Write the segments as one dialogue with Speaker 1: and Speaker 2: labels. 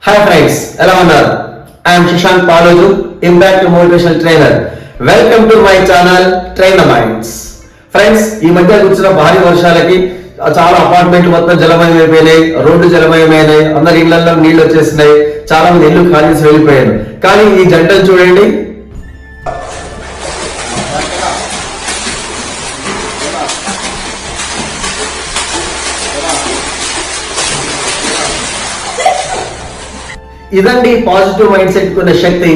Speaker 1: Hi friends, ఎలా ఉన్నారు? I'm Shashank Paloju, impact motivational trainer. Welcome to my channel train the minds. Friends, ఈ మధ్య కురిసిన భారీ వర్షాలకి చాలా అపార్ట్మెంట్లు మొత్తం జలమయం అయిపోయినాయి, రోడ్డు జలమయమైనాయి, అందరి ఇళ్లలో నీళ్లు వచ్చేసినాయి, చాలా మంది ఇల్లు ఖాళీ చేసి వెళ్ళిపోయారు. కానీ ఈ జంటలు చూడండి, ఇదండి పాజిటివ్ మైండ్ సెట్ కున్న శక్తి.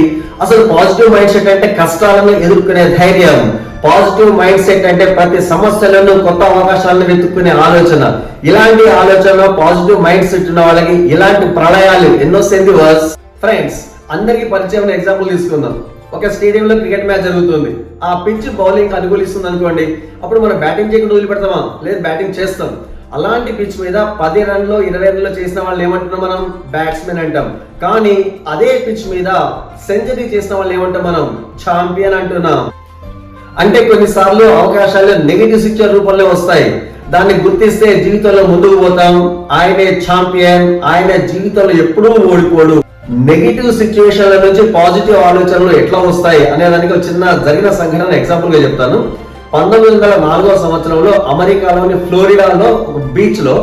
Speaker 1: అసలు పాజిటివ్ మైండ్ సెట్ అంటే కష్టాలను ఎదుర్కొనే ధైర్యం. పాజిటివ్ మైండ్ సెట్ అంటే ప్రతి సమస్యలను కొత్త అవకాశాలను వెతుక్కునే ఆలోచన. ఇలాంటి ఆలోచన పాజిటివ్ మైండ్ సెట్ ఉన్న వాళ్ళకి ఇలాంటి ప్రళయాలు ఎన్నో సెందివర్స్. ఫ్రెండ్స్, అందరికి పరిచయం ఎగ్జాంపుల్ తీసుకుందాం. ఒక స్టేడియంలో క్రికెట్ మ్యాచ్ జరుగుతుంది. ఆ పిచ్ బౌలింగ్ అనుకూలిస్తుంది అనుకోండి, అప్పుడు మనం బ్యాటింగ్ చేయకుండా వదిలిపెడతామా? లేదు, బ్యాటింగ్ చేస్తాం. అలాంటి పిచ్ మీద 10 రన్లు 20 రన్లు చేసిన వాళ్ళు ఏమంటున్నాం? మనం బ్యాట్స్మెన్ అంటాం. కానీ అదే పిచ్ మీద సెంచరీ చేసిన వాళ్ళు ఏమంటాం? మనం ఛాంపియన్ అంటున్నాం. అంటే కొన్నిసార్లు అవకాశాలు నెగిటివ్ సిచ్యువేషన్ రూపంలో వస్తాయి. దాన్ని గుర్తిస్తే జీవితంలో ముందుకు పోతాం. ఆయనే ఛాంపియన్, ఆయన జీవితంలో ఎప్పుడూ ఓడిపోడు. నెగిటివ్ సిచ్యువేషన్ల నుంచి పాజిటివ్ ఆలోచనలు ఎట్లా వస్తాయి అనే దానికి ఒక చిన్న జరిగిన సంఘటన ఎగ్జాంపుల్ గా చెప్తాను. 1904వ సంవత్సరంలో అమెరికాలోని ఫ్లోరిడాలో ఒక బీచ్ లో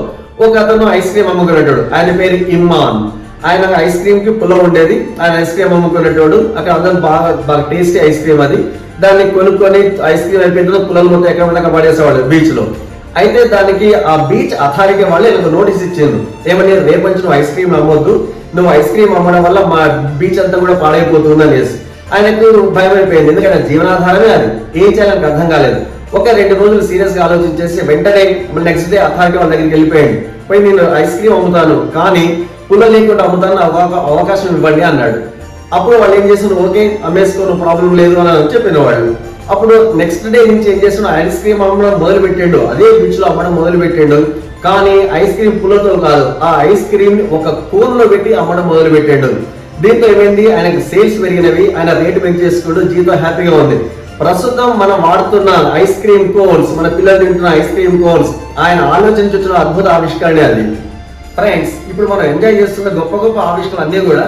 Speaker 1: ఒక అతను ఐస్ క్రీమ్ అమ్ముకునేటోడు. ఆయన పేరు ఇమ్మాన్. ఆయన ఐస్ క్రీమ్ కి పుల్ల ఉండేది. ఆయన ఐస్ క్రీమ్ అమ్ముకునేటోడు. అక్కడ అందరూ బాగా టేస్టీ ఐస్ క్రీమ్ అది. దాన్ని కొనుక్కొని ఐస్ క్రీమ్ అయిపోయిన పుల్లలు మొత్తం ఎక్కడ పడేసేవాళ్ళు బీచ్ లో. అయితే దానికి ఆ బీచ్ అథారిటీ వాళ్ళు నాకు నోటీస్ ఇచ్చింది. ఏమని? రేపటి నువ్వు ఐస్ క్రీమ్ అమ్మొద్దు, నువ్వు ఐస్ క్రీమ్ అమ్మడం వల్ల మా బీచ్ అంతా కూడా పాడైపోతుంది అనేసి. ఆయనకు భయం అయిపోయింది, ఎందుకంటే జీవనాధారమే అది. ఏం చేయాలని అర్థం కాలేదు. ఒక 2 రోజులు సీరియస్ గా ఆలోచించేసి వెంటనే నెక్స్ట్ డే అథారిటీ వాళ్ళ దగ్గరికి వెళ్ళిపోయాడు. పోయి నేను ఐస్ క్రీమ్ అమ్ముతాను, కానీ పుల్ల లేకుండా అమ్ముతాను, అవకాశం ఇవ్వండి అన్నాడు. అప్పుడు వాళ్ళు ఏం చేస్తున్నారు? ఓకే, అమ్మేసుకోను, ప్రాబ్లం లేదు అని చెప్పిన వాళ్ళు. అప్పుడు నెక్స్ట్ డే నుంచి ఏం చేస్తున్నా? ఐస్ క్రీమ్ అమ్మడం మొదలు పెట్టిండు. అదే బీచ్ లో అమ్మడం మొదలు పెట్టిండు. కానీ ఐస్ క్రీమ్ పుల్లతో కాదు, ఆ ఐస్ క్రీమ్ ఒక కోన్ లో పెట్టి అమ్మడం మొదలు పెట్టాడు. దీంతో ఏమైంది? ఆయనకు సేల్స్ పెరిగినవి, ఆయన రేటు పెంచేసుకుంటూ జీవితం హ్యాపీగా ఉంది. ప్రస్తుతం మనం వాడుతున్న ఐస్ క్రీమ్ కోన్స్, మన పిల్లలు తింటున్న ఐస్ క్రీమ్ కోన్స్, ఆయన ఆలోచించిన అద్భుత ఆవిష్కరణ అది. ఫ్రెండ్స్, ఇప్పుడు మనం ఎంజాయ్ చేస్తున్న గొప్ప గొప్ప ఆవిష్కరణలు అన్నీ కూడా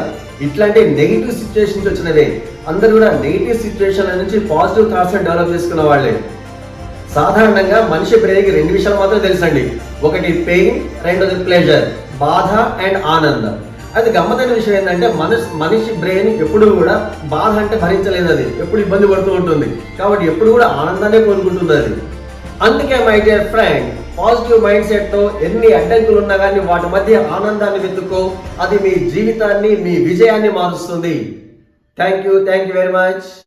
Speaker 1: ఇట్లాంటి నెగిటివ్ సిచ్యువేషన్ వచ్చినవే. అందరూ కూడా నెగిటివ్ సిచ్యువేషన్ నుంచి పాజిటివ్ థాట్స్ డెవలప్ చేసుకున్న వాళ్ళే. సాధారణంగా మనిషి బ్రెయిన్కి 2 విషయాలు మాత్రం తెలుసండి. ఒకటి పెయిన్, రెండోది ప్లెజర్, బాధ అండ్ ఆనందం. అది గమ్మతైన విషయం ఏంటంటే మనిషి బ్రెయిన్ ఎప్పుడు కూడా బాధ అంటే భరించలేదు, అది ఎప్పుడు ఇబ్బంది పడుతూ ఉంటుంది. కాబట్టి ఎప్పుడు కూడా ఆనందాన్ని కోరుకుంటుంది అది. అందుకే my dear friend, positive mind set తో ఎన్ని అడ్డంకులు ఉన్నా కానీ వాటి మధ్య ఆనందాన్ని వెతుక్కో. అది మీ జీవితాన్ని, మీ విజయాన్ని మారుస్తుంది. Thank you very much.